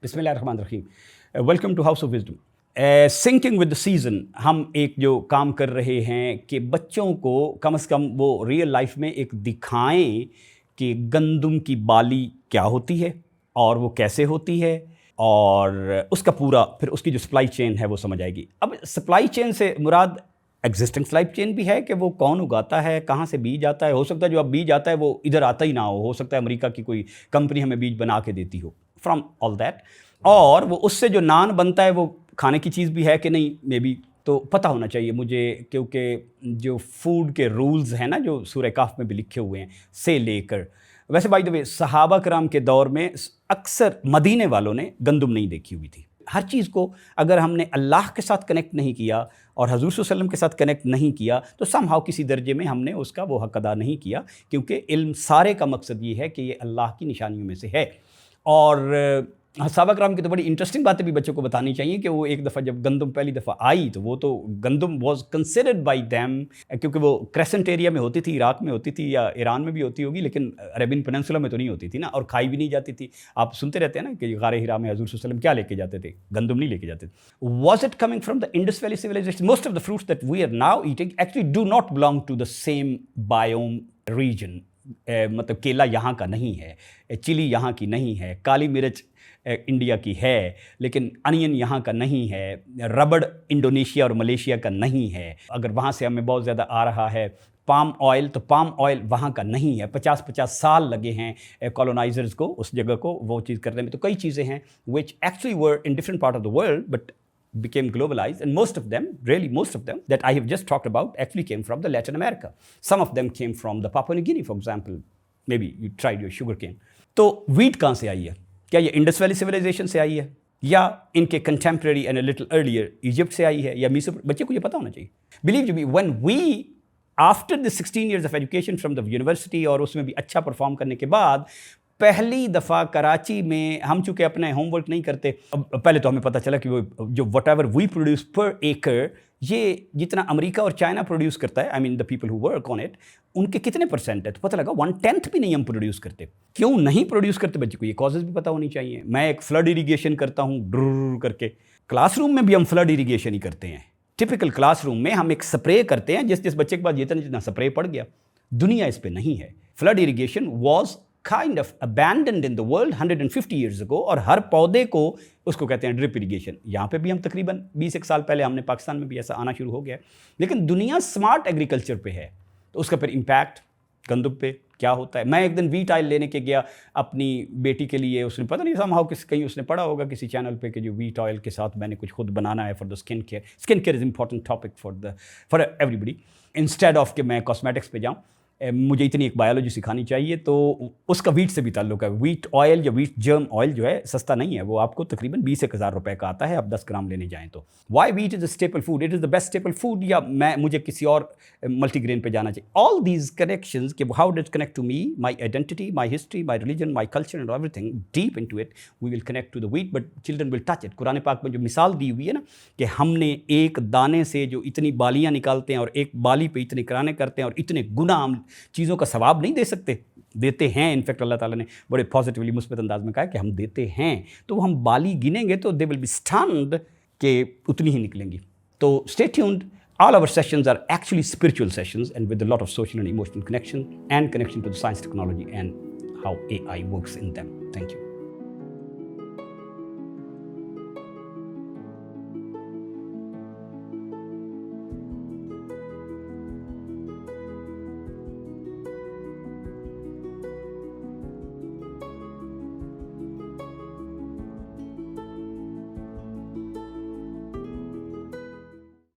بسم اللہ الرحمن الرحیم. Welcome to House of Wisdom. Syncing with the season ہم ایک جو کام کر رہے ہیں کہ بچوں کو کم از کم وہ ریئل لائف میں ایک دکھائیں کہ گندم کی بالی کیا ہوتی ہے اور وہ کیسے ہوتی ہے اور اس کا پورا پھر اس کی جو سپلائی چین ہے وہ سمجھ آئے گی. اب سپلائی چین سے مراد ایگزسٹنگ سپلائی چین بھی ہے کہ وہ کون اگاتا ہے, کہاں سے بیج آتا ہے. ہو سکتا ہے جو اب بیج آتا ہے وہ ادھر آتا ہی نہ ہو سکتا ہے امریکہ کی کوئی کمپنی ہمیں بیج بنا کے دیتی ہو, فرام آل دیٹ. اور وہ اس سے جو نان بنتا ہے وہ کھانے کی چیز بھی ہے کہ نہیں, مے بی تو پتہ ہونا چاہیے مجھے, کیونکہ جو فوڈ کے رولز ہیں نا جو سورہ کہف میں بھی لکھے ہوئے ہیں سے لے کر. ویسے بائی دا وے صحابہ کرام کے دور میں اکثر مدینے والوں نے گندم نہیں دیکھی ہوئی تھی. ہر چیز کو اگر ہم نے اللہ کے ساتھ کنیکٹ نہیں کیا اور حضور صلی اللہ علیہ وسلم کے ساتھ کنیکٹ نہیں کیا تو سم ہاؤ کسی درجے میں ہم نے اس کا وہ حق ادا نہیں کیا, کیونکہ علم سارے کا مقصد یہ ہے کہ یہ اللہ کی نشانیوں میں سے ہے. اور صحابہ کرام کی تو بڑی انٹرسٹنگ باتیں بھی بچوں کو بتانی چاہیے کہ وہ ایک دفعہ جب گندم پہلی دفعہ آئی تو وہ تو گندم واز کنسیڈرڈ بائی دیم, کیونکہ وہ کریسنٹ ایریا میں ہوتی تھی, عراق میں ہوتی تھی یا ایران میں بھی ہوتی ہوگی, لیکن عربین پیننسولا میں تو نہیں ہوتی تھی نا, اور کھائی بھی نہیں جاتی تھی. آپ سنتے رہتے ہیں نا کہ غار ہرا میں حضور صلی اللہ علیہ وسلم کیا لے کے جاتے تھے, گندم نہیں لے کے جاتے تھے. Was it coming from the Indus valley civilization? Most of the fruits that we are now eating actually do not belong to the same biome region. مطلب کیلا یہاں کا نہیں ہے, چلی یہاں کی نہیں ہے, کالی مرچ انڈیا کی ہے لیکن انین یہاں کا نہیں ہے, ربڑ انڈونیشیا اور ملیشیا کا نہیں ہے. اگر وہاں سے ہمیں بہت زیادہ آ رہا ہے پام آئل تو پام آئل وہاں کا نہیں ہے. 50 سال لگے ہیں کالونائزرز کو اس جگہ کو وہ چیز کرنے میں. تو کئی چیزیں ہیں which actually were in different part of the world but became globalized, and most of them, really most of them that I have just talked about actually came from the Latin America. Some of them came from the Papua New Guinea, for example. Maybe you tried your sugar cane. تو wheat کہاں سے آئی ہے؟ کیا یہ Indus valley civilisation سے آئی ہے یا ان کے contemporary and a little earlier Egypt سے آئی ہے یا میسو؟ بچے کو یہ پتہ ہونا چاہیے. Believe you me, when we after the 16 years of education from the university اور اس میں بھی اچھا پرفارم کرنے کے بعد پہلی دفعہ کراچی میں ہم چونکہ اپنے ہوم ورک نہیں کرتے, پہلے تو ہمیں پتہ چلا کہ وہ جو whatever we produce per acre یہ جتنا امریکہ اور چائنا پروڈیوس کرتا ہے, I mean the people who work on it, ان کے کتنے پرسینٹ ہے. تو پتہ لگا 1/10 بھی نہیں ہم پروڈیوس کرتے. کیوں نہیں پروڈیوس کرتے بچے کو یہ کازز بھی پتہ ہونی چاہیے. میں ایک فلڈ اریگیشن کرتا ہوں ڈر کر کے, کلاس روم میں بھی ہم فلڈ اریگیشن ہی کرتے ہیں. ٹپیکل کلاس روم میں ہم ایک سپرے کرتے ہیں, جس بچے کے پاس جتنا سپرے پڑ گیا. دنیا اس پہ نہیں ہے. Flood irrigation was kind of abandoned in the world 150 years ago, اور ہر پودے کو اس کو کہتے ہیں ڈرپ اریگیشن. یہاں پہ بھی ہم تقریباً 20 سال پہلے ہم نے پاکستان میں بھی ایسا آنا شروع ہو گیا, لیکن دنیا اسمارٹ ایگریکلچر پہ ہے. تو اس کا پھر امپیکٹ گندم پہ کیا ہوتا ہے. میں ایک دن ویٹ آئل لینے کے گیا اپنی بیٹی کے لیے, اس نے پتہ نہیں سم ہاؤ کہیں اس نے پڑھا ہوگا کسی چینل پہ کہ جو ویٹ آئل کے ساتھ میں نے کچھ خود بنانا ہے for the skin care. Skin care is important topic for everybody. Instead of کہ میں کاسمیٹکس پہ جاؤں, مجھے اتنی ایک بایولوجی سکھانی چاہیے. تو اس کا ویٹ سے بھی تعلق ہے. ویٹ آئل یا ویٹ جرم آئل جو ہے سستا نہیں ہے, وہ آپ کو تقریباً 20,000 روپے کا آتا ہے, آپ 10 گرام لینے جائیں تو. Why wheat is a staple food, it is the best staple food, یا مجھے کسی اور ملٹی گرین پہ جانا چاہیے. آل دیز کنیکشنز کہ how does connect to me, my identity, my history, my religion, my culture and everything deep into it, we will connect to the wheat but children will touch it. قرآن پاک میں جو مثال دی ہوئی ہے نا کہ ہم نے ایک دانے سے جو اتنی بالیاں نکالتے ہیں اور ایک بالی پہ اتنے کرانے کرتے ہیں اور اتنے گنا ہم چیزوں کا ثواب نہیں دے سکتے, دیتے ہیں. انفیکٹ اللہ تعالیٰ نے بڑے پازیٹیولی مثبت انداز میں کہا کہ ہم دیتے ہیں. تو ہم بالی گنیں گے تو دے ول بی اسٹنڈ کہ اتنی ہی نکلیں گی. تو stay tuned. All our sessions are actually spiritual sessions and with a lot of social and emotional connection and connection to the science, technology and how AI works in them. Thank you.